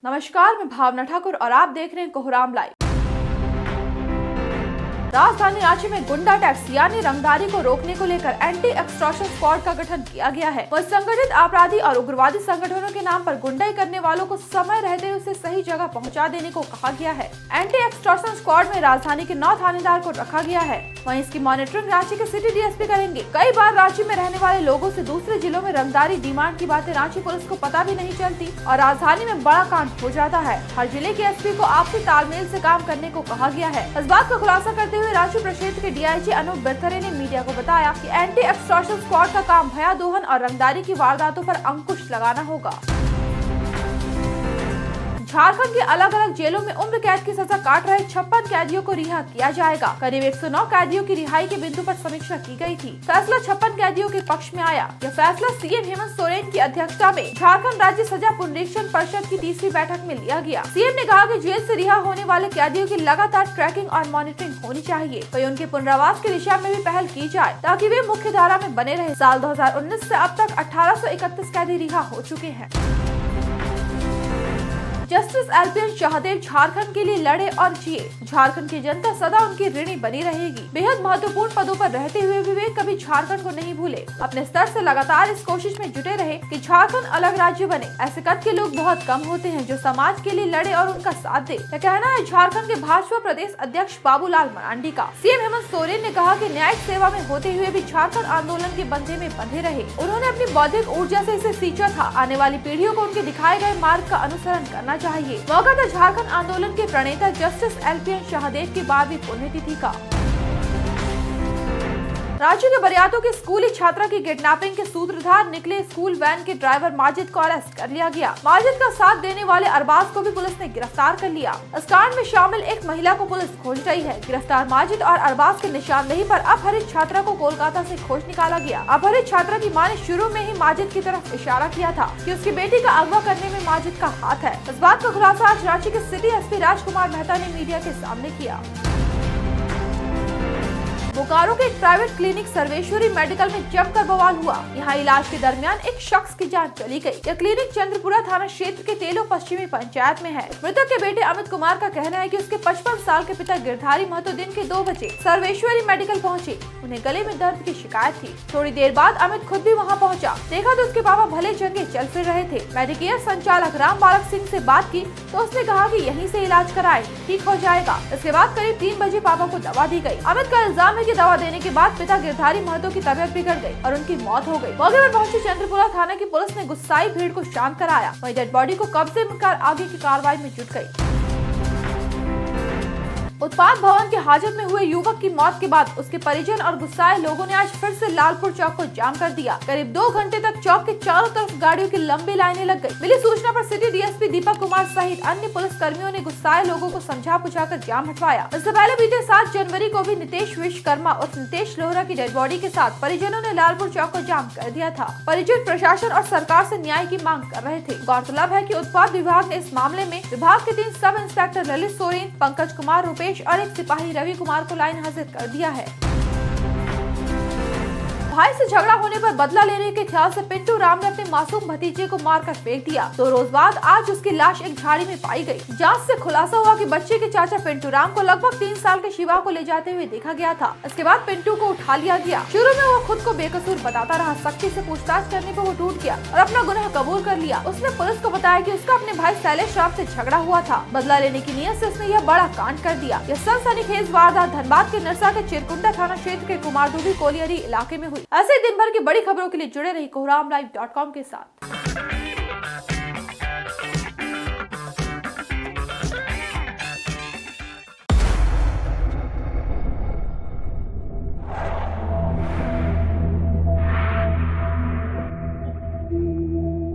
नमस्कार, मैं भावना ठाकुर और आप देख रहे हैं कोहराम लाइव। राजधानी रांची में गुंडा टैक्स यानी रंगदारी को रोकने को लेकर एंटी एक्सटॉर्शन स्क्वाड का गठन किया गया है। वह संगठित अपराधी और उग्रवादी संगठनों के नाम पर गुंडाई करने वालों को समय रहते उसे सही जगह पहुंचा देने को कहा गया है। एंटी एक्सटॉर्शन स्क्वाड में राजधानी के 9 थानेदार को रखा गया है। वहीं इसकी मॉनिटरिंग रांची के सिटी डीएसपी करेंगे। कई बार रांची में रहने वाले लोगों से दूसरे जिलों में रंगदारी डिमांड की बातें रांची पुलिस को पता भी नहीं चलती और राजधानी में बड़ा कांड हो जाता है। हर जिले के एसपी को आपसी तालमेल से काम करने को कहा गया है। इस बात का खुलासा करते हुए रांची प्रक्षेत्र के डीआईजी अनूप बिरथरे ने मीडिया को बताया कि एंटी एक्सटॉर्शन स्क्वाड का काम भया दोहन और रंगदारी की वारदातों पर अंकुश लगाना होगा। झारखंड की अलग अलग जेलों में उम्र कैद की सजा काट रहे 56 कैदियों को रिहा किया जाएगा। करीब 109 कैदियों की रिहाई के बिंदु पर समीक्षा की गई थी। फैसला 56 कैदियों के पक्ष में आया। यह फैसला सीएम हेमंत सोरेन की अध्यक्षता में झारखंड राज्य सजा पुनरीक्षण परिषद की तीसरी बैठक में लिया गया। सीएम ने कहा कि जेल से रिहा होने वाले कैदियों की लगातार ट्रैकिंग और मॉनिटरिंग होनी चाहिए। वही उनके पुनरावास की दिशा में भी पहल की जाए ताकि वे मुख्य धारा में बने रहे। साल 2019 से अब तक 1831 कैदी रिहा हो चुके हैं। जस्टिस एलपीएन शाहदेव झारखंड के लिए लड़े और जिए। झारखंड की जनता सदा उनकी ऋणी बनी रहेगी। बेहद महत्वपूर्ण पदों पर रहते हुए भी वे कभी झारखंड को नहीं भूले। अपने स्तर से लगातार इस कोशिश में जुटे रहे कि झारखंड अलग राज्य बने। ऐसे कद के लोग बहुत कम होते हैं जो समाज के लिए लड़े और उनका साथ दे। यह कहना है झारखंड के भाजपा प्रदेश अध्यक्ष बाबूलाल मरांडी का। सीएम हेमंत सोरेन ने कहा कि न्यायिक सेवा में होते हुए भी झारखंड आंदोलन के बंधे में बंधे रहे। उन्होंने अपनी बौद्धिक ऊर्जा से इसे सींचा था। आने वाली पीढ़ियों को उनके दिखाए गए मार्ग का अनुसरण करना चाहिए। मौका था झारखंड आंदोलन के प्रणेता जस्टिस एलपीएन शाहदेव की 12वीं पुण्यतिथि का। राज्य के बरियातों की स्कूली छात्रा की किडनैपिंग के सूत्रधार निकले स्कूल वैन के ड्राइवर माजिद को अरेस्ट कर लिया गया। माजिद का साथ देने वाले अरबाज को भी पुलिस ने गिरफ्तार कर लिया। इस कांड में शामिल एक महिला को पुलिस खोज रही है। गिरफ्तार माजिद और अरबाज के निशानदेही पर अपहरित छात्रा को कोलकाता से खोज निकाला गया। अपहरित छात्रा की मां ने शुरू में ही माजिद की तरफ इशारा किया था कि उसकी बेटी का अगवा करने में माजिद का हाथ है। इस बात का खुलासा आज रांची के सिटी एसपी राजकुमार मेहता ने मीडिया के सामने किया। बोकारो के एक प्राइवेट क्लिनिक सर्वेश्वरी मेडिकल में जमकर बवाल हुआ। यहाँ इलाज के दरमियान एक शख्स की जान चली गई। यह क्लिनिक चंद्रपुरा थाना क्षेत्र के तेलो पश्चिमी पंचायत में है। मृतक के बेटे अमित कुमार का कहना है कि उसके 55 साल के पिता गिरधारी महतो दिन के 2 बजे सर्वेश्वरी मेडिकल पहुँचे। उन्हें गले में दर्द की शिकायत थी। थोड़ी देर बाद अमित खुद भी वहाँ पहुँचा। देखा तो उसके पापा भले चंगे चल फिर रहे थे। मेडिकेयर संचालक राम बालक सिंह से बात की तो उसने कहा कि यहीं से इलाज कराए, ठीक हो जाएगा। इसके बाद करीब 3 बजे पापा को दवा दी गई। अमित का इल्जाम है कि दवा देने के बाद पिता गिरधारी महतो की तबीयत बिगड़ गई और उनकी मौत हो गई। मौके पर पहुंची चंद्रपुरा थाना की पुलिस ने गुस्साई भीड़ को शांत कराया। वहीं डेड बॉडी को कब्जे में कर आगे की कार्रवाई में जुट गई। उत्पाद भवन के हाजत में हुए युवक की मौत के बाद उसके परिजन और गुस्साए लोगों ने आज फिर से लालपुर चौक को जाम कर दिया। करीब 2 घंटे तक चौक के चारों तरफ गाड़ियों की लंबी लाइनें लग गई। मिली सूचना पर सिटी डीएसपी दीपक कुमार सहित अन्य पुलिस कर्मियों ने गुस्साए लोगों को समझा बुझाकर जाम हटवाया। इससे पहले बीते 7 जनवरी को भी नितेश विश्वकर्मा और नितेश लोहरा की डेड बॉडी के साथ परिजनों ने लालपुर चौक को जाम कर दिया था। परिजन प्रशासन और सरकार से न्याय की मांग कर रहे थे। गौरतलब है कि उत्पाद विभाग ने इस मामले में विभाग के 3 सब इंस्पेक्टर ललित सोरेन, पंकज कुमार रूपेश और एक सिपाही रवि कुमार को लाइन हाजिर कर दिया है। भाई से झगड़ा होने पर बदला लेने के ख्याल से पिंटू राम ने अपने मासूम भतीजे को मारकर फेंक दिया। 2 रोज बाद आज उसकी लाश एक झाड़ी में पाई गई। जांच से खुलासा हुआ कि बच्चे के चाचा पिंटू राम को लगभग 3 साल के शिवा को ले जाते हुए देखा गया था। इसके बाद पिंटू को उठा लिया गया। शुरू में वो खुद को बेकसूर बताता रहा। सख्ती से पूछताछ करने पर वो टूट गया और अपना गुनाह कबूल कर लिया। उसने पुलिस को बताया कि उसका अपने भाई शैलेश राम से झगड़ा हुआ था। बदला लेने की नीयत से उसने यह बड़ा कांड कर दिया। यह सनसनीखेज वारदात धनबाद के नरसा के चिरकुंडा थाना क्षेत्र के कुमारडूबी कोलियरी इलाके में हुई। ऐसे दिन भर की बड़ी खबरों के लिए जुड़े रही कोहरामलाइव.com के साथ।